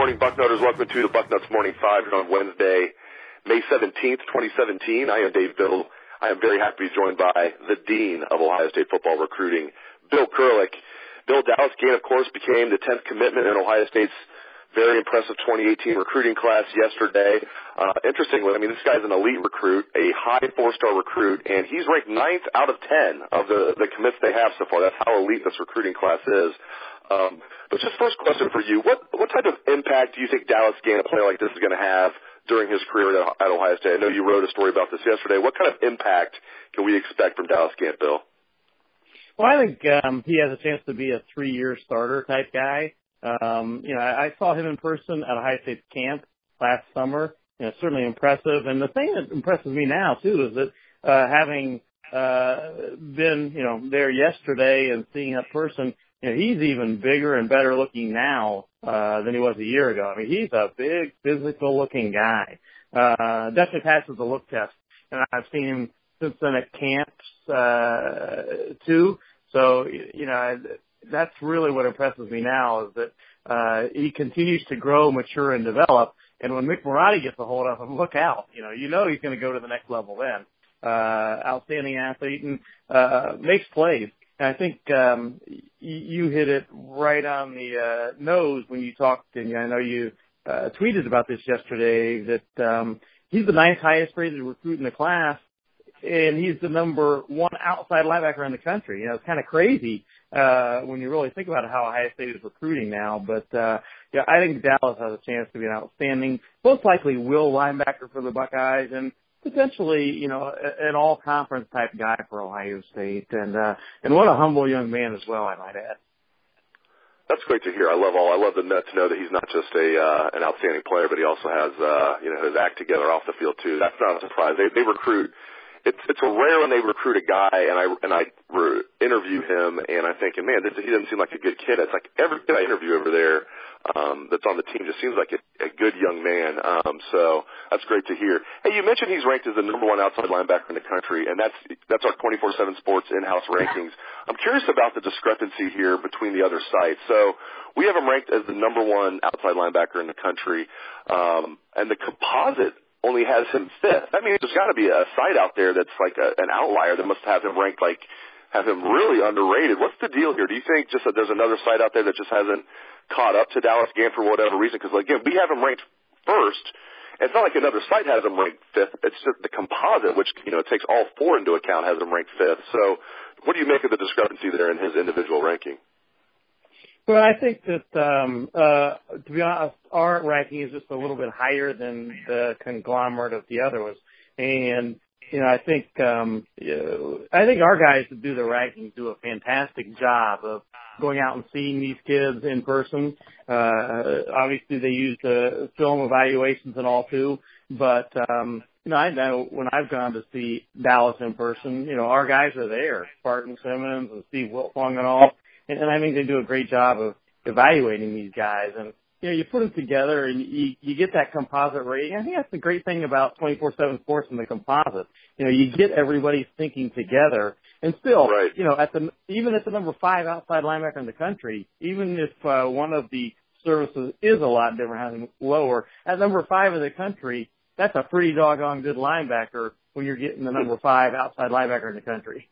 morning, Bucknutters. Welcome to the Bucknuts Morning 5 on Wednesday, May 17th, 2017. I am Dave Biddle. I am very happy to be joined by the Dean of Ohio State football recruiting, Bill Kurelic. Bill, Dallas Gant, of course, became the 10th commitment in Ohio State's very impressive 2018 recruiting class yesterday. Interestingly, I mean, this guy's an elite recruit, a high four-star recruit, and he's ranked 9th out of 10 of the commits they have so far. That's how elite this recruiting class is. But just first question for you, what type of impact do you think Dallas Gant, a player like this, is going to have during his career at Ohio State? I know you wrote a story about this yesterday. What kind of impact can we expect from Dallas Gant, Bill? Well, I think he has a chance to be a 3-year starter type guy. I saw him in person at Ohio State's camp last summer. Certainly impressive. And the thing that impresses me now, too, is that having been, there yesterday and seeing him in person, he's even bigger and better looking now than he was a year ago. I mean, he's a big, physical-looking guy. Definitely passes the look test. And I've seen him since then at camps, too. So, that's really what impresses me now is that he continues to grow, mature, and develop. And when Mick Marotti gets a hold of him, look out. You know he's going to go to the next level then. Outstanding athlete and makes plays. And I think you hit it right on the nose when you talked, and I know you tweeted about this yesterday, that he's the 9th highest rated recruit in the class, and he's the number 1 outside linebacker in the country. It's kind of crazy when you really think about how Ohio State is recruiting now. But, I think Dallas has a chance to be an outstanding, most likely will linebacker for the Buckeyes, and potentially, an all-conference type guy for Ohio State. And what a humble young man as well, I might add. That's great to hear. I love to know that he's not just an outstanding player, but he also has, his act together off the field too. That's not a surprise. They recruit. It's a rare when they recruit a guy, and I interview him, and I'm thinking, man, he doesn't seem like a good kid. It's like every kid I interview over there that's on the team just seems like a good young man. So that's great to hear. Hey, you mentioned he's ranked as the number 1 outside linebacker in the country, and that's our 24/7 Sports in-house rankings. I'm curious about the discrepancy here between the other sites. So we have him ranked as the number 1 outside linebacker in the country, and the Composite only has him 5th. That means there's got to be a site out there that's like an outlier that must have him ranked have him really underrated. What's the deal here? Do you think just that there's another site out there that just hasn't caught up to Dallas Gant for whatever reason? Because, again, we have him ranked 1st. It's not like another site has him ranked 5th. It's just the Composite, which, takes all 4 into account, has him ranked 5th. So what do you make of the discrepancy there in his individual ranking? Well, I think that, to be honest, our ranking is just a little bit higher than the conglomerate of the other ones. And, I think our guys that do the rankings do a fantastic job of going out and seeing these kids in person. Obviously they use the film evaluations and all too, but, I know when I've gone to see Dallas in person, our guys are there, Spartan Simmons and Steve Wiltfong and all. And I think they do a great job of evaluating these guys. And, you put them together and you get that composite rating. I think that's the great thing about 24/7 Sports and the composite. You get everybody thinking together. And still, right. Even at the number 5 outside linebacker in the country, even if one of the services is a lot different, having lower, at number 5 in the country, that's a pretty doggone good linebacker when you're getting the number 5 outside linebacker in the country.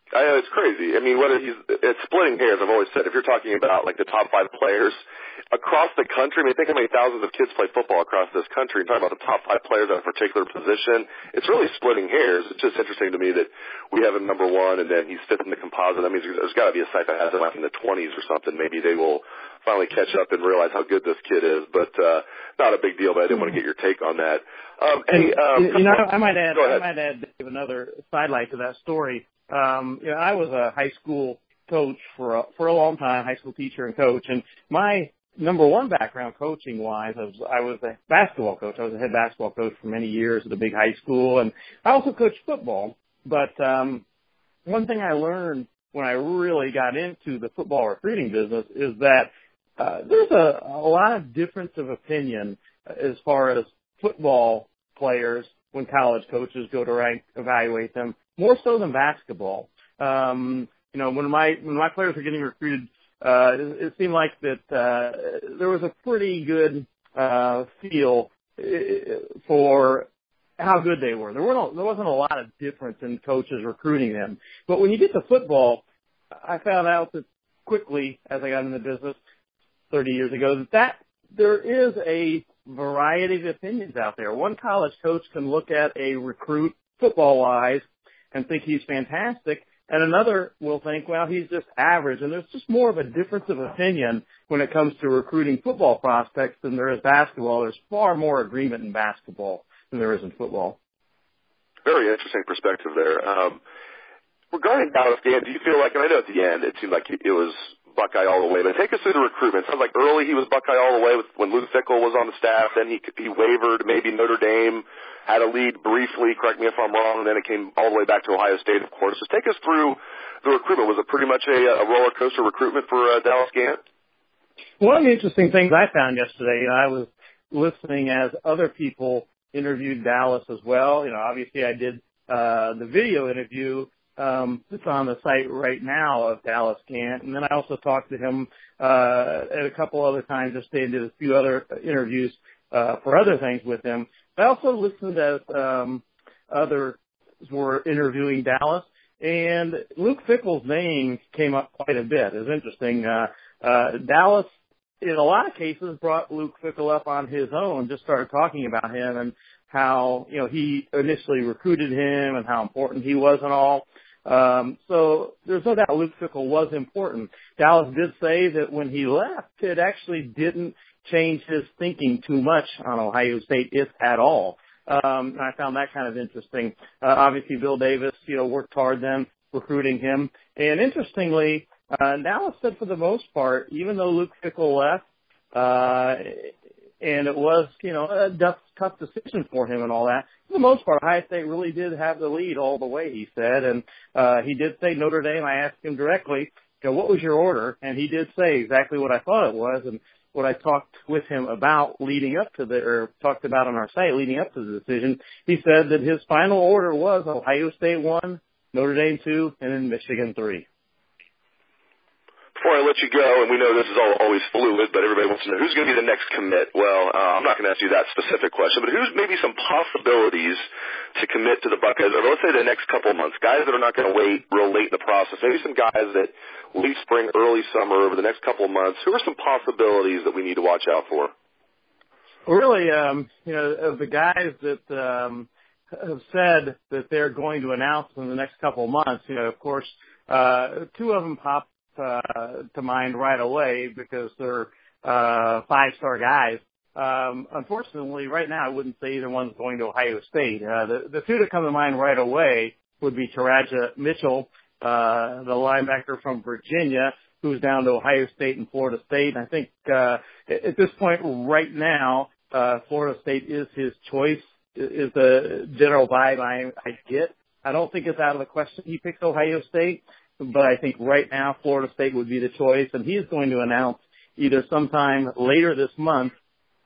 I know, it's crazy. I mean, it's splitting hairs. I've always said, if you're talking about like the top 5 players across the country, I mean, think how many thousands of kids play football across this country, and talking about the top 5 players at a particular position, it's really splitting hairs. It's just interesting to me that we have him number 1, and then he's 5th in the composite. That means there's got to be a site that has him like in the 20s or something. Maybe they will finally catch up and realize how good this kid is. But not a big deal. But I didn't want to get your take on that. I might add, Dave, another sidelight to that story. I was a high school coach for a long time, high school teacher and coach, and my number 1 background coaching wise, I was a basketball coach. I was a head basketball coach for many years at a big high school, and I also coached football. But one thing I learned when I really got into the football recruiting business is that there's a lot of difference of opinion as far as football players when college coaches go to evaluate them, more so than basketball. When my players were getting recruited it seemed like that there was a pretty good feel for how good they were. There wasn't a lot of difference in coaches recruiting them. But when you get to football, I found out that quickly as I got in the business 30 years ago that there is a variety of opinions out there. One college coach can look at a recruit football-wise and think he's fantastic, and another will think, well, he's just average. And there's just more of a difference of opinion when it comes to recruiting football prospects than there is basketball. There's far more agreement in basketball than there is in football. Very interesting perspective there. Regarding Dallas Gant, do you feel like, and I know at the end it seemed like it was Buckeye all the way, but take us through the recruitment. It sounds like early he was Buckeye all the way when Luke Fickell was on the staff. Then he wavered. Maybe Notre Dame had a lead briefly, correct me if I'm wrong, and then it came all the way back to Ohio State, of course. Just take us through the recruitment. Was it pretty much a roller coaster recruitment for Dallas Gant? One of the interesting things I found yesterday, I was listening as other people interviewed Dallas as well. Obviously I did the video interview that's on the site right now of Dallas Gant, and then I also talked to him at a couple other times. Just did a few other interviews for other things with him. I also listened as others were interviewing Dallas, and Luke Fickell's name came up quite a bit. It was interesting. Dallas, in a lot of cases, brought Luke Fickell up on his own, just started talking about him and how, he initially recruited him and how important he was and all. So there's no doubt Luke Fickell was important. Dallas did say that when he left, it actually didn't change his thinking too much on Ohio State, if at all. And I found that kind of interesting. Obviously, Bill Davis, worked hard then recruiting him. And interestingly, Dallas said for the most part, even though Luke Fickell left, and it was, a tough decision for him and all that, for the most part, Ohio State really did have the lead all the way, he said. And he did say Notre Dame. I asked him directly, what was your order? And he did say exactly what I thought it was. And what I talked with him about talked about on our site leading up to the decision, he said that his final order was Ohio State 1, Notre Dame 2, and then Michigan 3. Before I let you go, and we know this is always fluid, but everybody wants to know who's going to be the next commit. Well, I'm not going to ask you that specific question, but who's maybe some possibilities to commit to the Buckeyes, or let's say the next couple of months, guys that are not going to wait real late in the process, maybe some guys that late spring, early summer, over the next couple of months. Who are some possibilities that we need to watch out for? Well, really, of the guys that have said that they're going to announce in the next couple of months, of course, two of them pop to mind right away because they're five-star guys. Unfortunately, right now, I wouldn't say either one's going to Ohio State. The two that come to mind right away would be Teradja Mitchell, the linebacker from Virginia, who's down to Ohio State and Florida State. And I think at this point right now, Florida State is his choice, is the general vibe I get. I don't think it's out of the question he picks Ohio State, but I think right now Florida State would be the choice, and he's going to announce either sometime later this month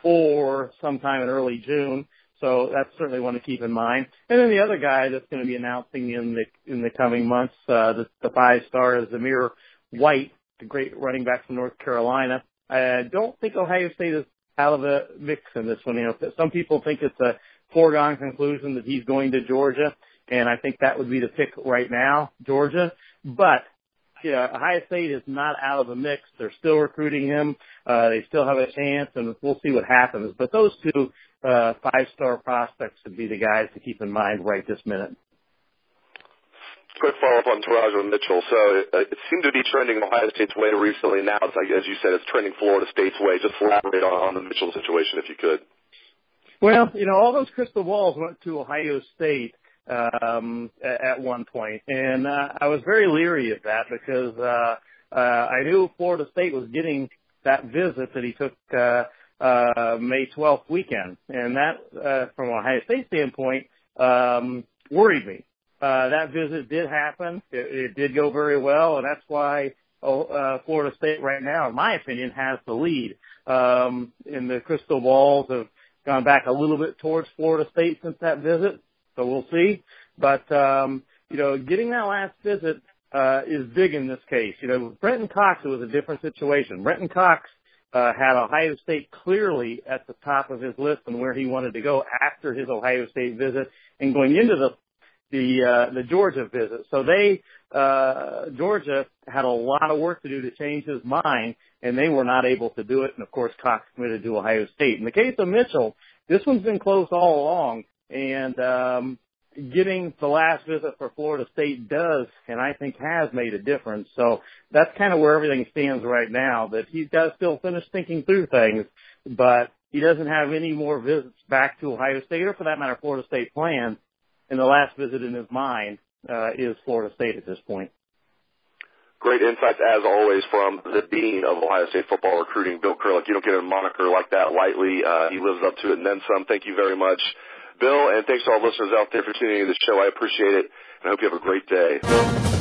or sometime in early June. So that's certainly one to keep in mind. And then the other guy that's going to be announcing in the coming months, the five-star is Zamir White, the great running back from North Carolina. I don't think Ohio State is out of the mix in this one. Some people think it's a foregone conclusion that he's going to Georgia, and I think that would be the pick right now, Georgia. But Ohio State is not out of the mix. They're still recruiting him. They still have a chance, and we'll see what happens. But those two five-star prospects would be the guys to keep in mind right this minute. Quick follow-up on Teradja Mitchell. So it seemed to be trending Ohio State's way recently. Now, it's, as you said, it's trending Florida State's way. Just elaborate on the Mitchell situation, if you could. Well, all those crystal balls went to Ohio State at one point, and I was very leery of that because I knew Florida State was getting that visit that he took May 12th weekend, and that from Ohio State standpoint worried me. That visit did happen. It did go very well, and that's why Florida State right now, in my opinion, has the lead. And the crystal balls have gone back a little bit towards Florida State since that visit, so we'll see. But, getting that last visit is big in this case. You know, with Brenton Cox, it was a different situation. Brenton Cox had Ohio State clearly at the top of his list and where he wanted to go after his Ohio State visit and going into the Georgia visit. So Georgia had a lot of work to do to change his mind, and they were not able to do it. And of course, Cox committed to Ohio State. In the case of Mitchell, this one's been close all along, and getting the last visit for Florida State does, and I think has made a difference. So that's kind of where everything stands right now, that he's got to still finish thinking through things, but he doesn't have any more visits back to Ohio State, or for that matter, Florida State planned, and the last visit in his mind is Florida State at this point. Great insights, as always, from the dean of Ohio State football recruiting, Bill Kurelic. You don't get a moniker like that lightly. He lives up to it and then some. Thank you very much, Bill, and thanks to all listeners out there for tuning in to the show. I appreciate it, and I hope you have a great day.